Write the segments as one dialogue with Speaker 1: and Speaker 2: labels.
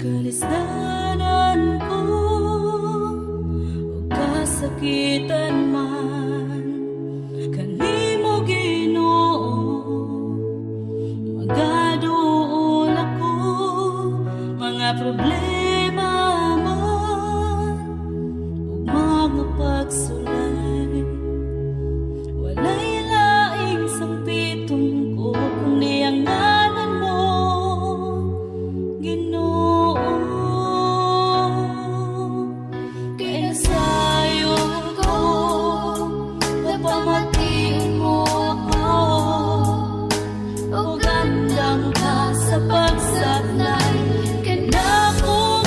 Speaker 1: Kalisdanan ko o kasakitan man, kanimo Ginoo magaduol ako. Mga problema man ug mga pagsulay, walay laing sangpiton ko kundi ang ngalan mo Ginoo. Kay nasayo ko, napamatian mo ako, o gandang ka sa pagsaklay, kanakong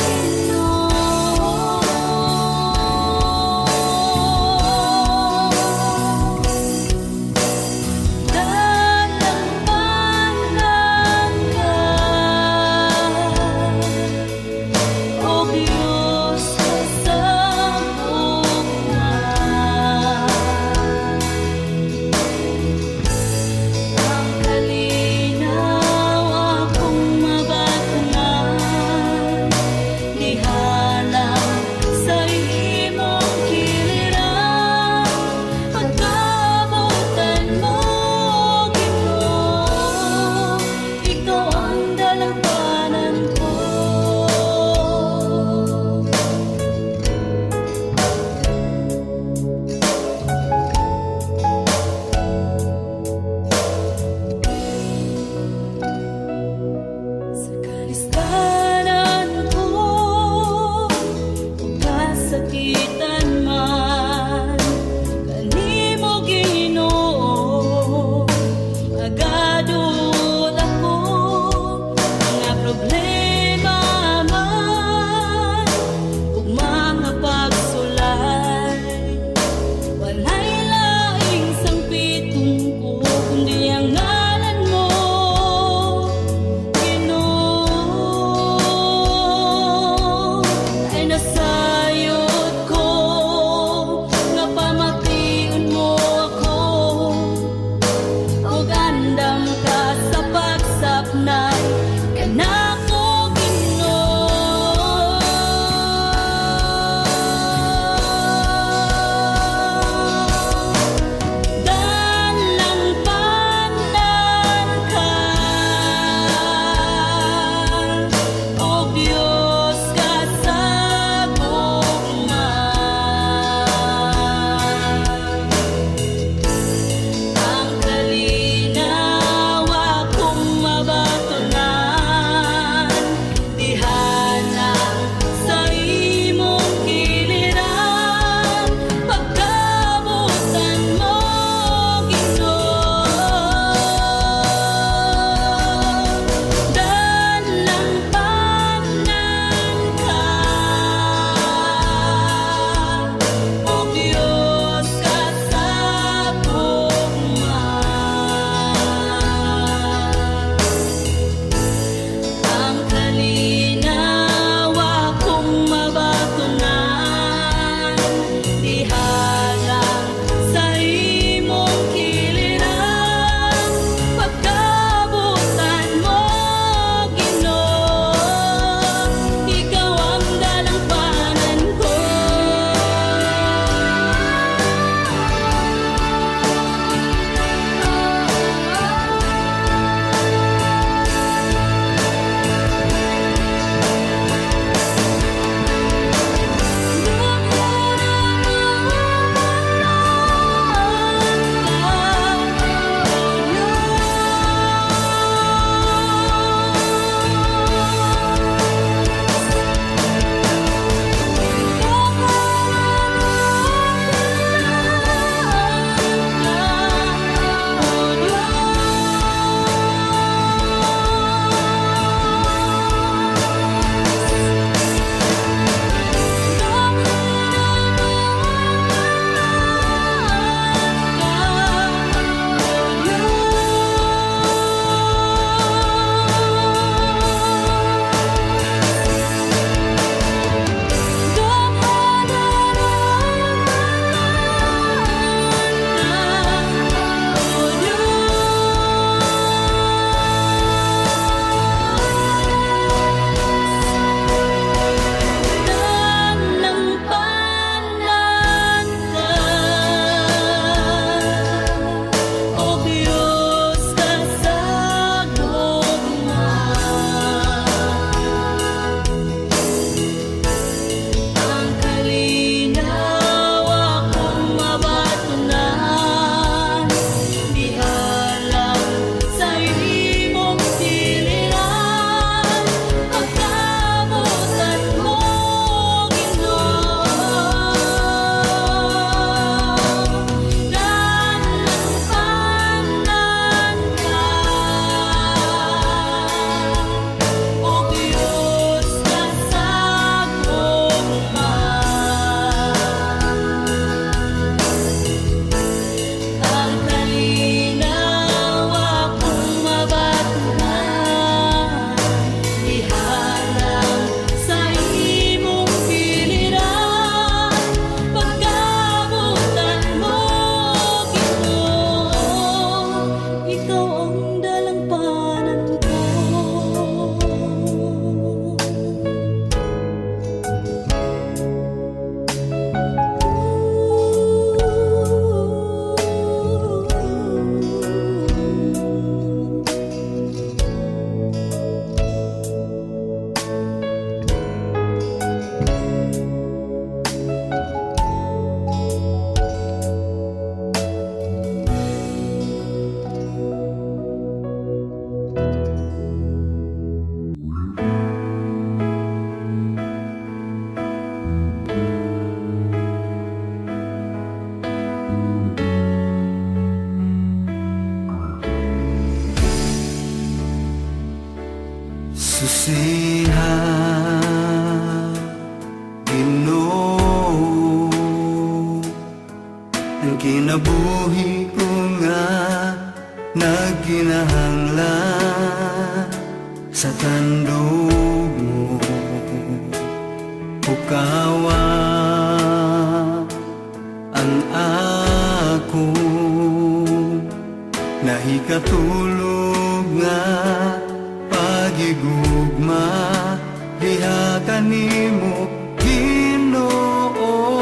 Speaker 2: kanimo Ginoo.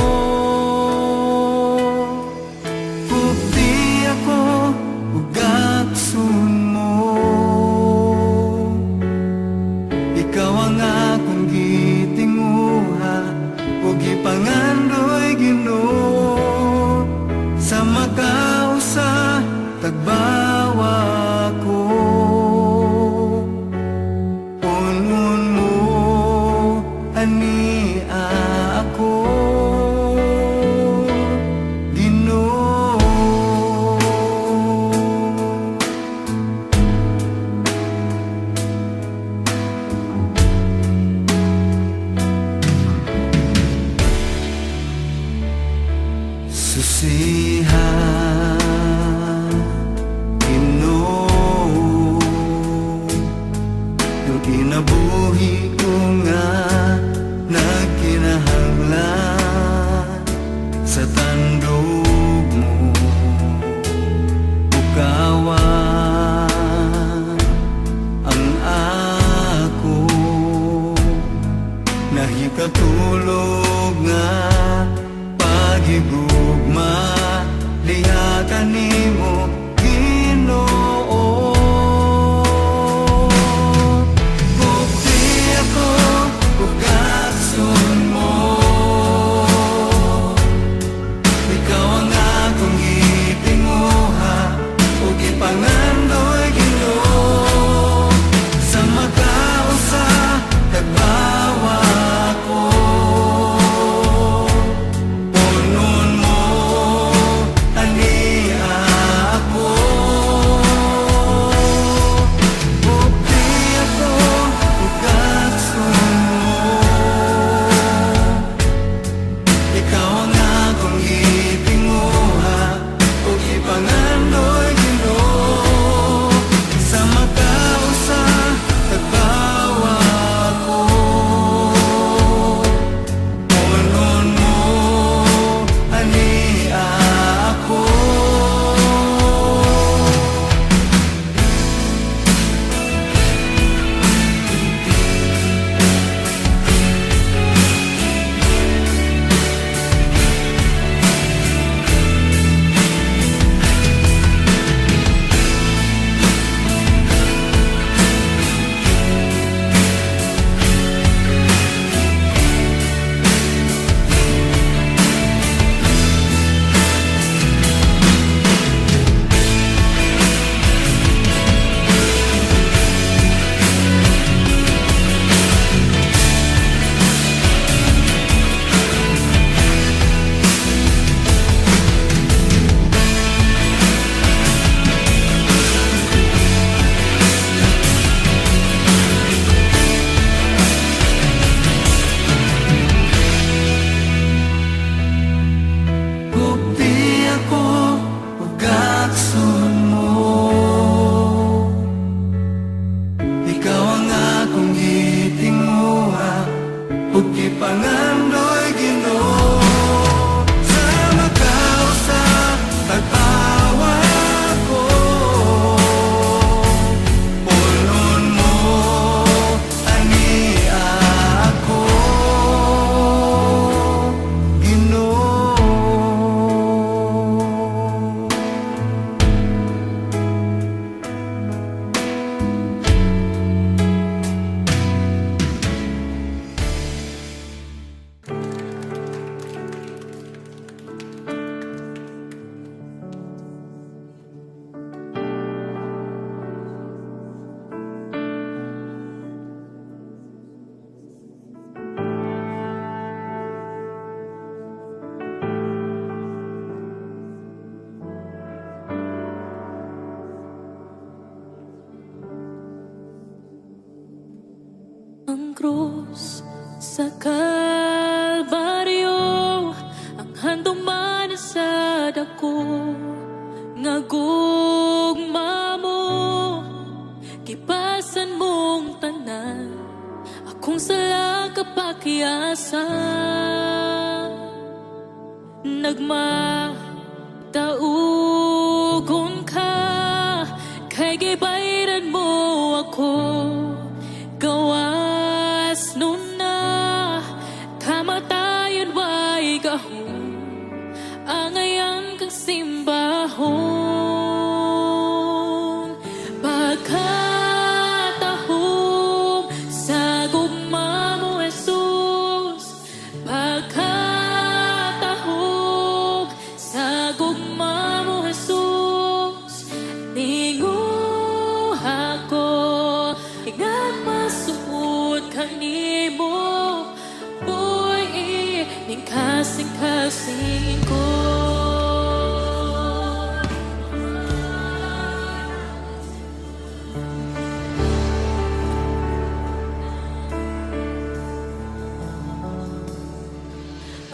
Speaker 2: Pugti ako ug aksun mo, ikaw ang akong gitinguha ug gipangandoy Ginoo. Sa makausa tagbawa ko, punon mo ani ako Ginoo. Susiha Ginoo, yung kinabuhi ko nga nagkinahanglan sa tandog mo. Bukawan ang ako, nahikatulog nga pagigugma, liha kanimo Ginoo. Pugti ako ug aksun mo, ikaw ang akong gitinguha ug gipangandoy Ginoo. Sa makausa tagbawa ko, punon mo ani ako. Pugti ako ug aksun mo, ikaw ang akong gitinguha ug gipangandoy Ginoo. Sa makausa tagbawa ko, punon mo ani ako. Pugti ako ug aksun mo, ikaw ang akong gitinguha ug gipangandoy Ginoo. Sa makausa tagbawa ko, punon mo ani ako Ginoo.
Speaker 1: Ang krus sa Kalbaryo, ang handong manasad ako, nga gugma mo, kipasan mong tanan, akong sala kapakiasa. Nagmataugon ka, kay gibayran mo ako, gawas nun na gahom, angayan kang simbahon. Pagkatahom sa gugma mo, Jesus. Pagkatahom sa gugma mo, Jesus. Ninguha ko, ingag masuot kanimo, boy, ning kasing-kasing ko.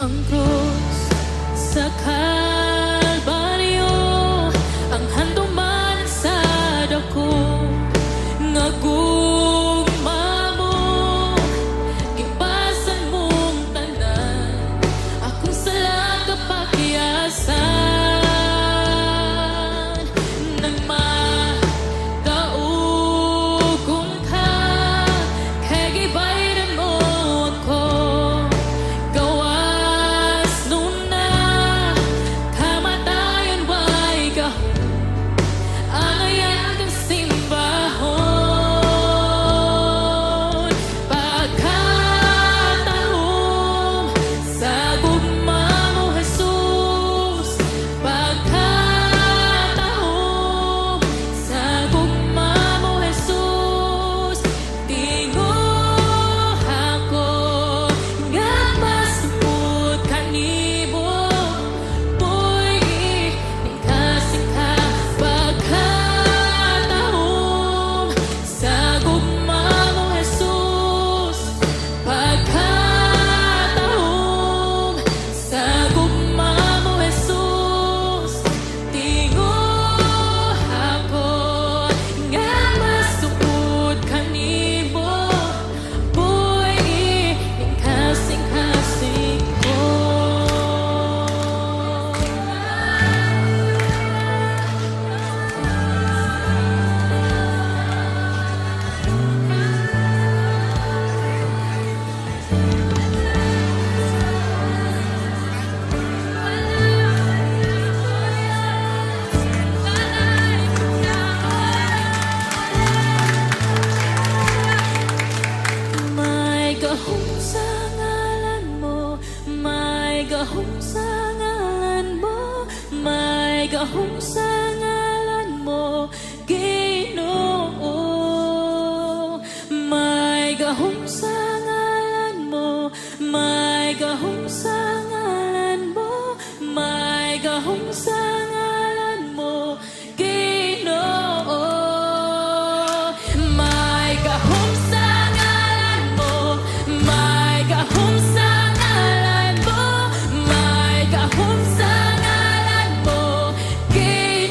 Speaker 1: Ang krus sa Kalbaryo, ang handuman sa dako, nga gugma mo, gipasan mong tanan, akong sala kapakiyasan. Nang madaugong ka, kay gibayran mo ako, gawas nun na, kamatayon wa'y gahom, angayan kang simbahon. Pagkatahom sa gugma mo, Jesus. Pagkatahom sa gugma mo, Jesus. Tinguha ko, nga masupot kanimo, boy, ning kasing-ka. Pagkatahom sa gugma mo, Jesus. Pagkatahom sa gugma mo, Jesus. Tinguha ko, nga masupot kanimo, boy, ning kasing-kasing ko. May gahom sa ngalan mo, may gahom sa ngalan mo, may gahom sa ngalan mo, Ginoo. May gahom sa ngalan mo, may gahom sa ngalan mo, may gahom sa ngalan mo, Ginoo. May gahom sa ngalan mo, may gahom sa ngalan mo, may gahom sa ngalan mo, Ginoo.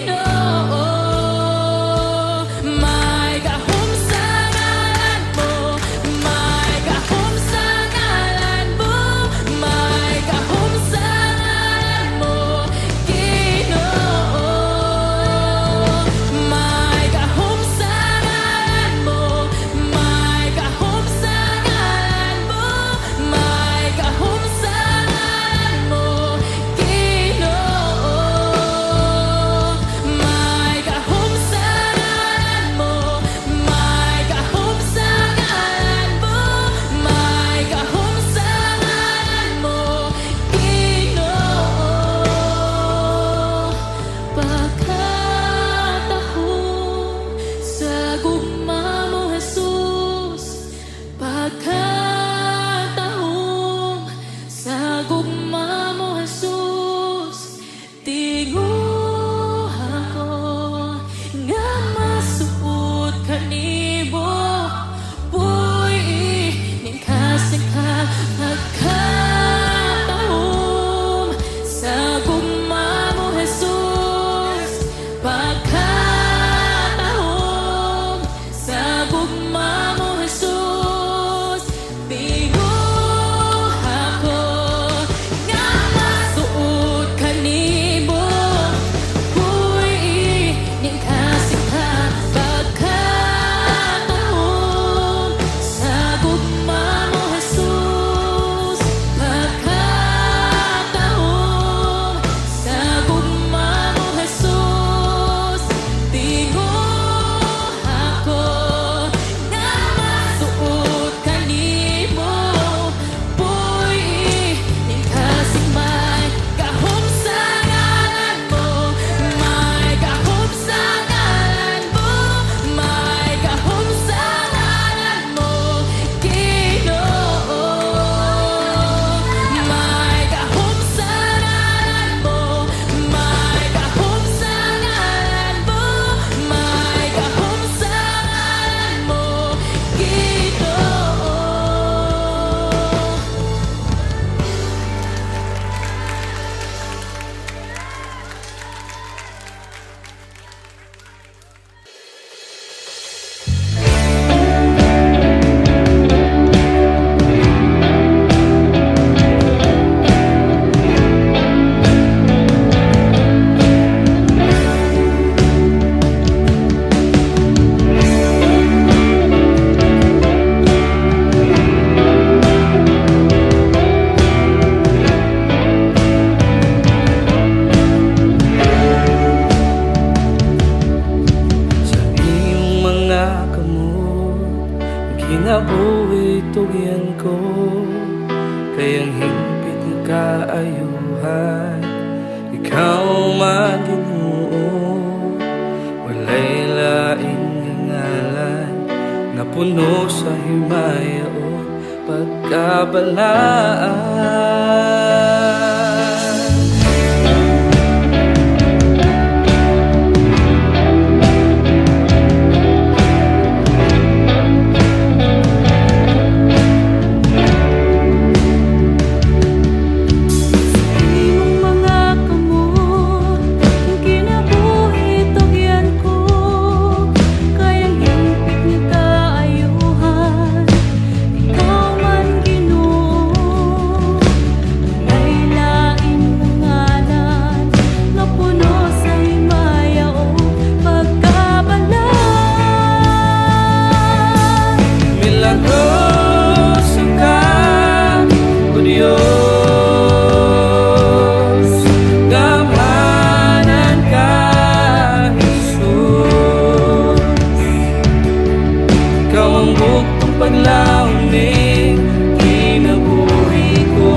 Speaker 3: kayang hingpit ng kaayuhan. Ikaw man Ginoo, walay laing ngalan na puno sa himaya o pagkabalaan. Milagroso ka, O Diyos, gamanan ka, Jesus. Ikaw ang buktong paglauning kinabuhi ko.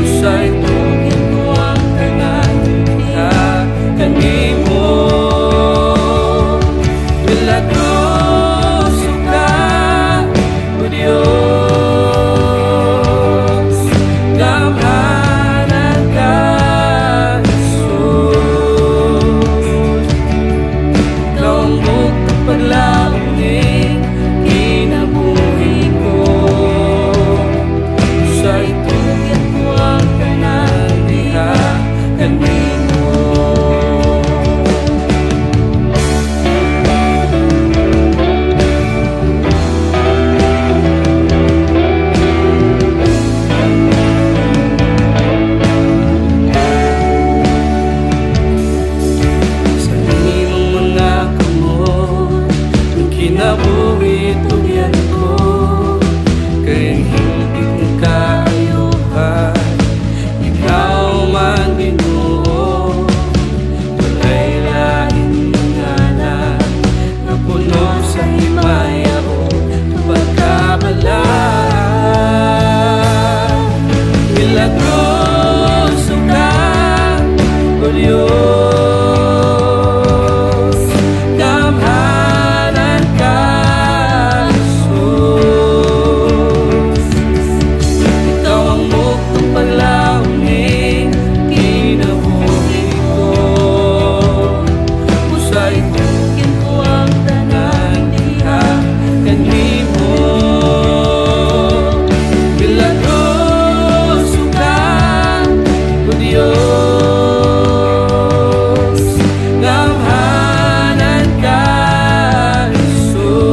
Speaker 3: Usay tugin ko ang tanan, kanimo. Milagroso ka, O Diyos, gamanan ka, Jesus. Ikaw ang buktong paglauning kinabuhi ko. Sa itugyan ko ang tanan, diha kanimo. Kinabuhi tugyan ko, kayang hingpit ng kaayuhan. Ikaw man Ginoo, walay laing ngalan na puno sa himaya o pagkabalaan. Milagroso ka, O Diyos, gamanan ka, Jesus. Ikaw ang buktong paglauning kinabuhi ko. Usay tugyan ko ang tanan, diha kanimo. Milagroso ka, O Diyos, gamanan ka, Jesus.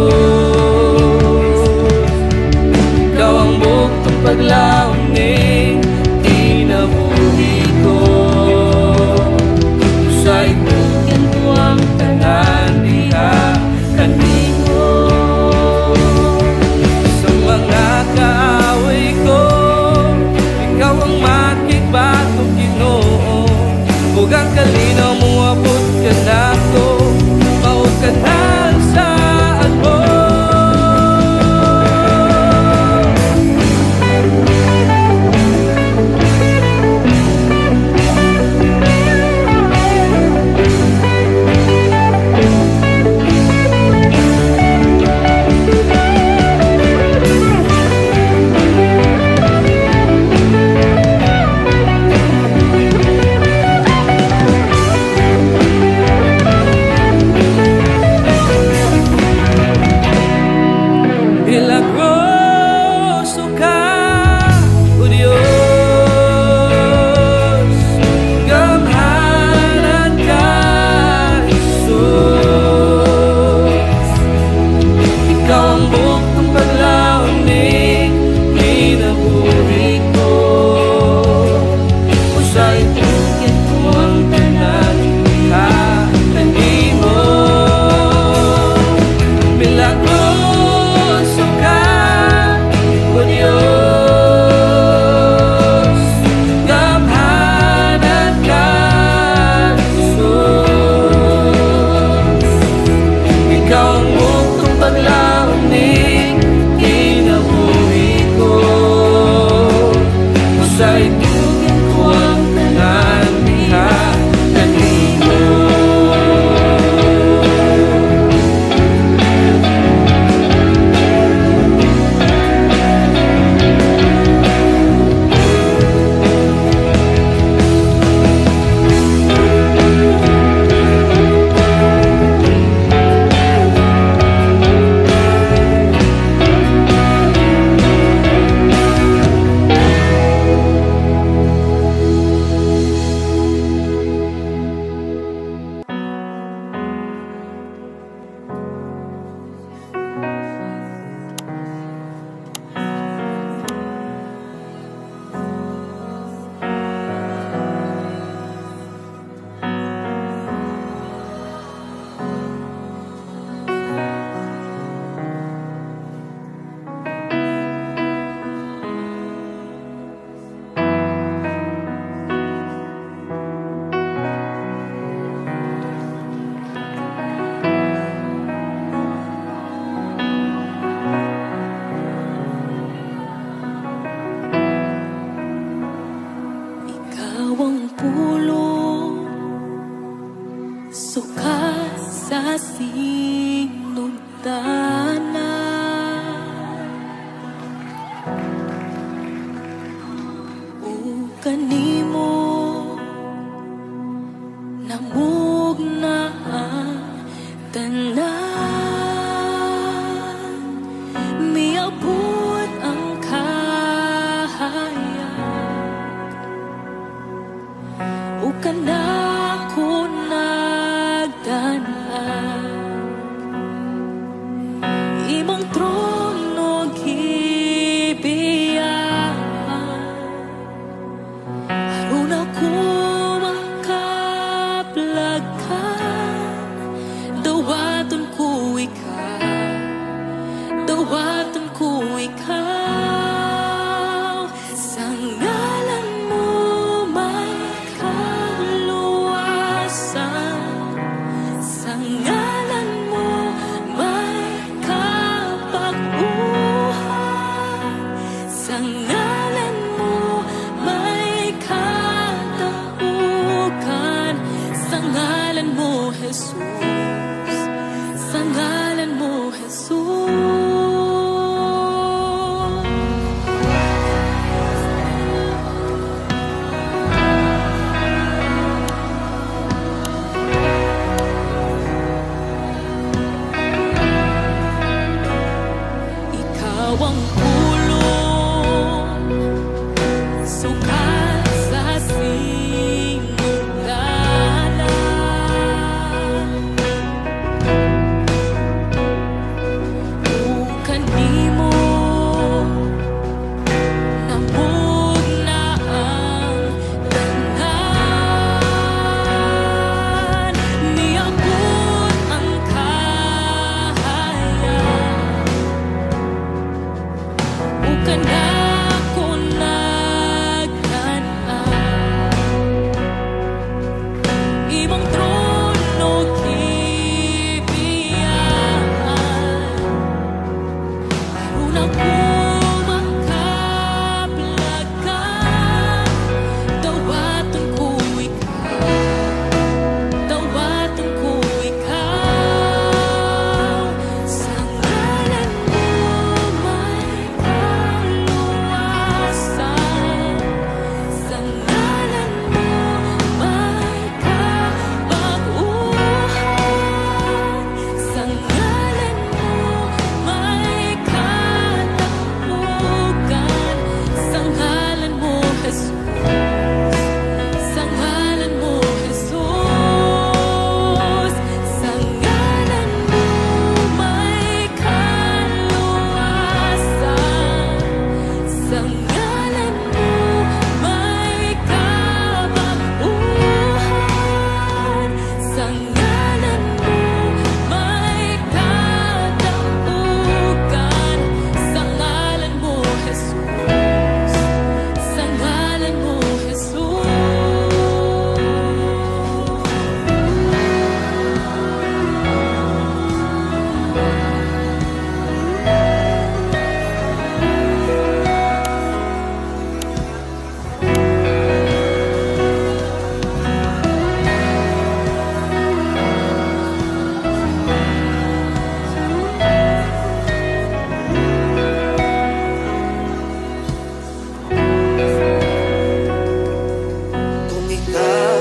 Speaker 3: Ikaw ang buktong paglauning kinabuhi ko. Usay tugyan ko ang tanan, diha kanimo. Sa mga kaaway ko, ikaw ang makigbato, Ginoo. Huwag ang kalinaw mo, abot ka na ko, maod ka na saan mo.
Speaker 1: kanimo namug na ang tanan, miabot ang kahayag, ug kanako nagdanag, imong trono gibiyahan, aron ako makaplagan, dawaton ko ikaw, dawaton ko ikaw, sa ngalan mo may kaluwasan, sa ngalan mo may kapaguhan, sa ngalan mo may katapukan, sa ngalan mo Jesus, sa ngalan mo Jesus. Ikaw ang pulong, sukat sa sinugdanan, ug kanimo namug na ang tanan, miabot ang kahayag, ug kanako nagdanag, imong trono gibiyahan, aron ako makaplagan, dawaton ko ikaw, dawaton ko ikaw, sa ngalan mo may kaluwasan, sa ngalan mo may kapaguhan, sa ngalan mo may katapukan, sa ngalan mo Jesus, sa ngalan mo Jesus, sa ngalan mo may kaluwasan, sa ngalan mo may kapaguhan, sa ngalan mo may katapukan, sa ngalan mo Jesus, sa ngalan mo Jesus.
Speaker 2: Kung ikaw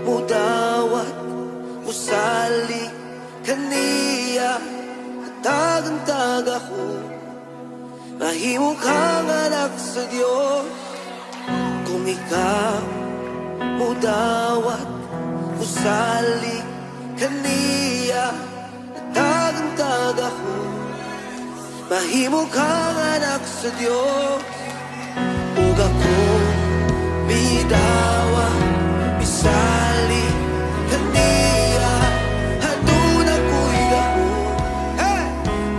Speaker 2: mudawat, musali kaniya, hatag-antag ako, mahimo kang anak sa Diyos. Kung ikaw mudawat, musali kaniya, hatag-antag ako, mahimo kang anak sa Diyos. Ug ako bidawa, bisali kaniya, hadun ako'y gahom, hey!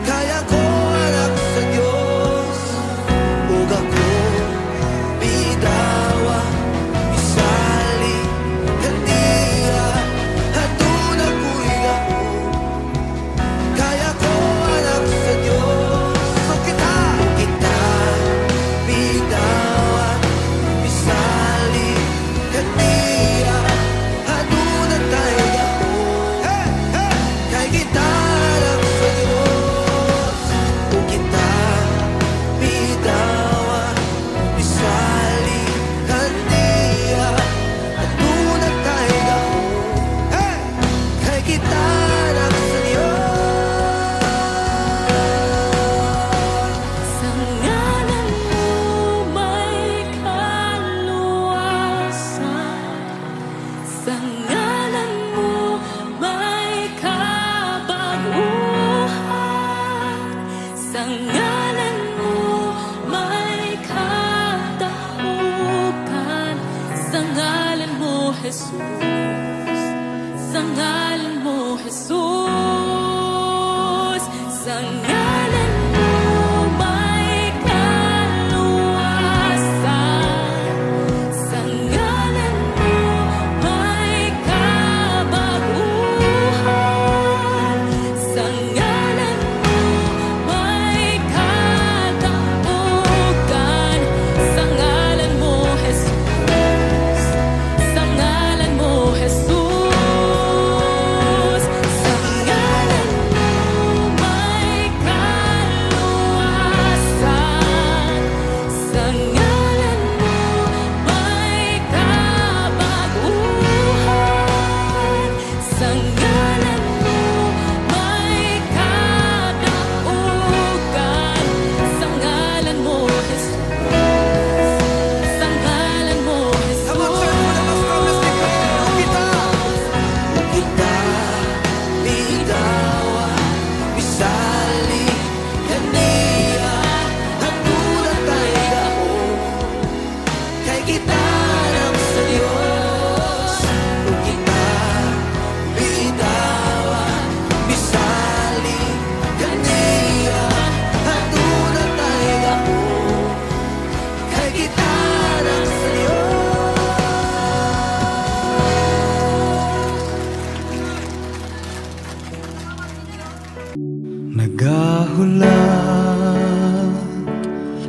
Speaker 2: Kaya ko anak sa Diyos. Ug ako bidawa, bisali kaniya, hadun ako'y gahom, kaya ko anak sa Diyos. So kita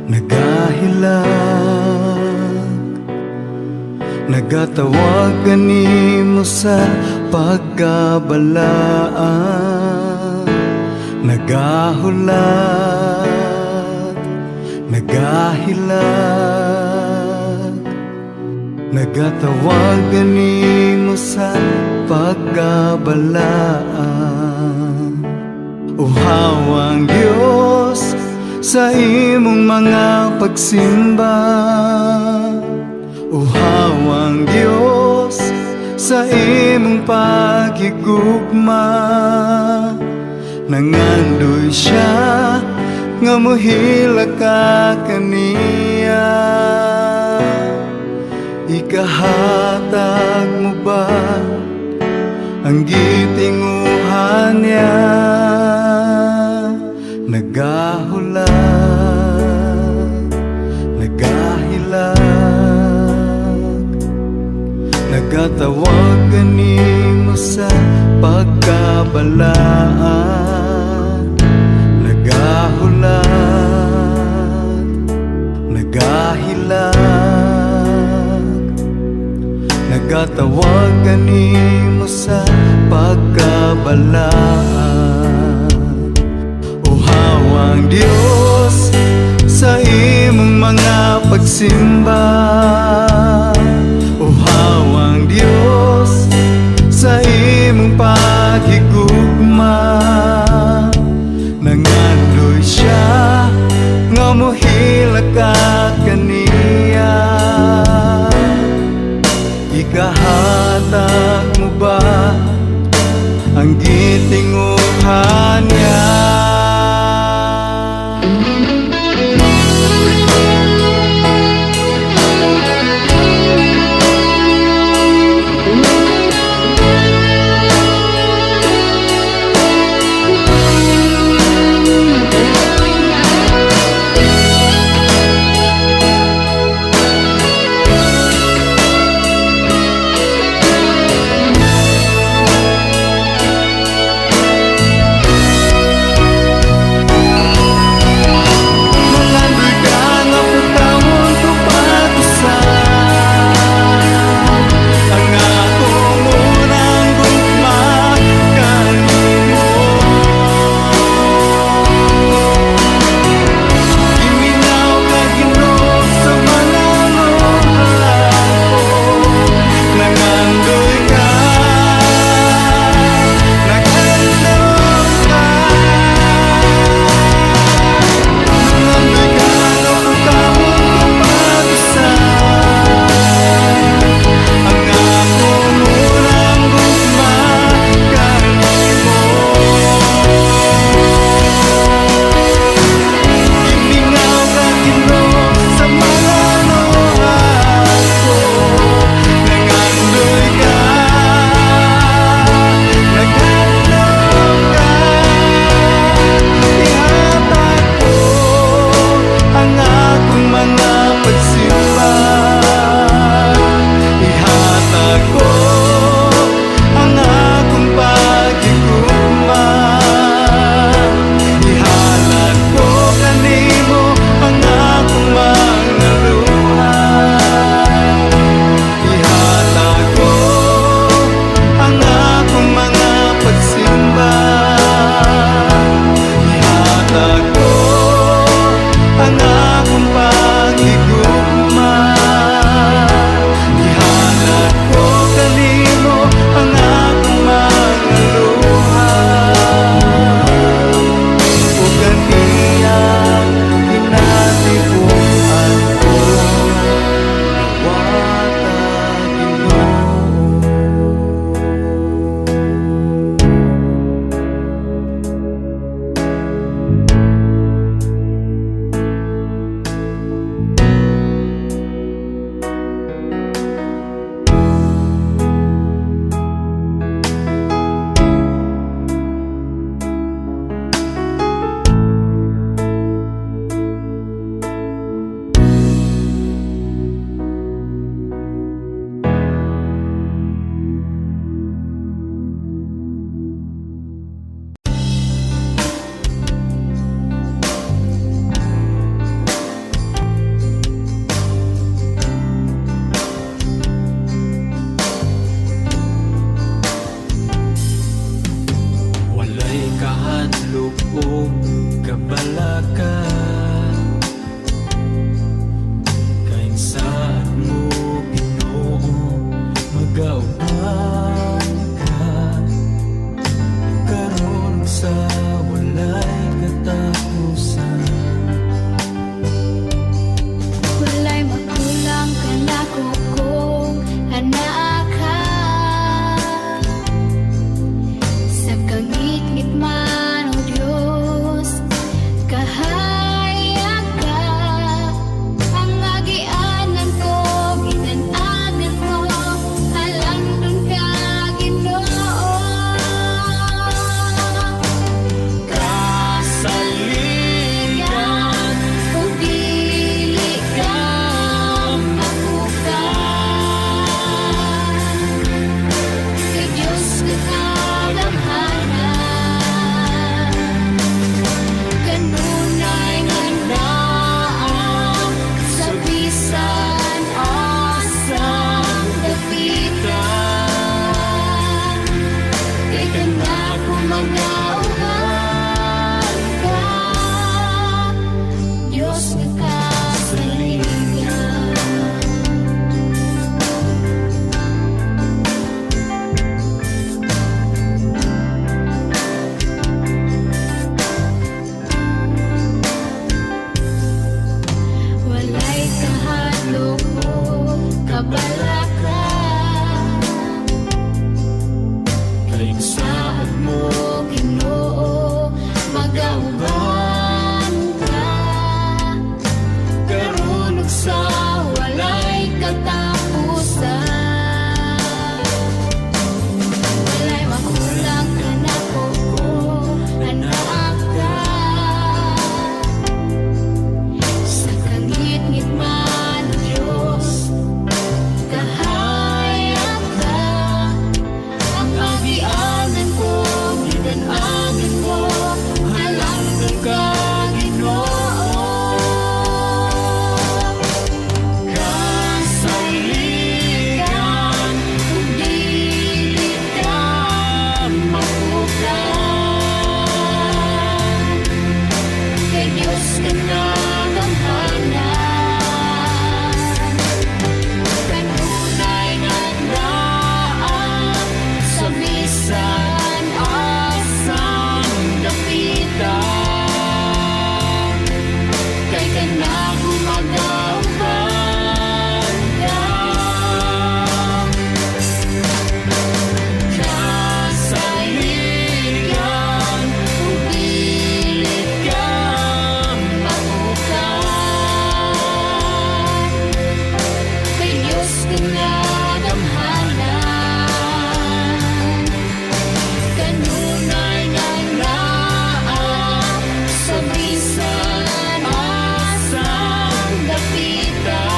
Speaker 4: nagahilag, nagatawag kanimo sa pagkabalaan, nagahulat, nagahilag, nagatawag kanimo sa pagkabalaan. Uhawang Diyos sa imong mga pagsimba, uhawang Diyos sa imong paghigugma, nangandoy siya nga mohila ka kaniya. Ikahatag mo ba ang gitinguhan niya? Nagahulat, nagahilag, nagatawag kanimo sa pagkabalaan, nagahulat, nagahilag, nagatawag kanimo sa pagkabalaan. Uhawang Diyos sa imong mga pagsimba, uhawang Diyos sa imong paghigugma, nangandoy siya nga mohila ka kaniya. Ikahatag mo ba ang gitinguhan niya?
Speaker 1: kabalaka. Kaigsaad mo, Ginoo, magauban ka. Karon ug sa walay katapusan, walay makulang ka nako, anak ka. Sa kangit-ngit man, Diyos, kahayag ka. Ang agianan ko, ginanagan mo, alam ka, Ginoo. Kasaligan, kung dili ka mapukan, kay Diyos ka nagamhanan. Kanunay nga daan, sa bisan asang dapitan, kay kanako magauban ka. Kasaligan, kung dili ka mapukan, kay Diyos ka nagamhanan. Kanunay nga naa, sa bisan asang dapitan,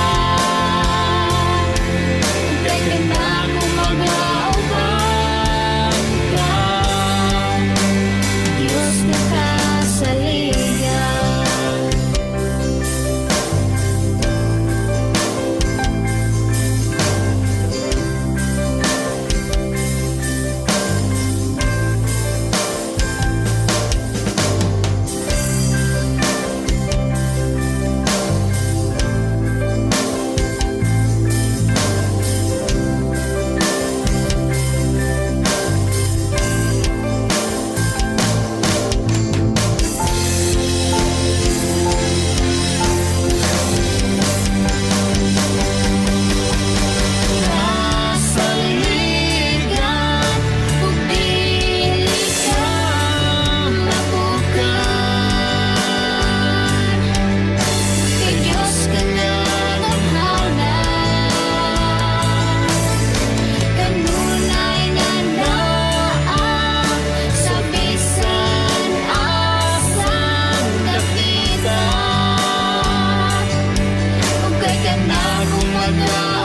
Speaker 1: kay kanako magauban ka. Diyos na kasaligan. Kasaligan, kung dili ka mapukan, kay Diyos ka nagamhanan. Kanunay nga naa, sa bisan asang dapitan, kung kay kanako magauban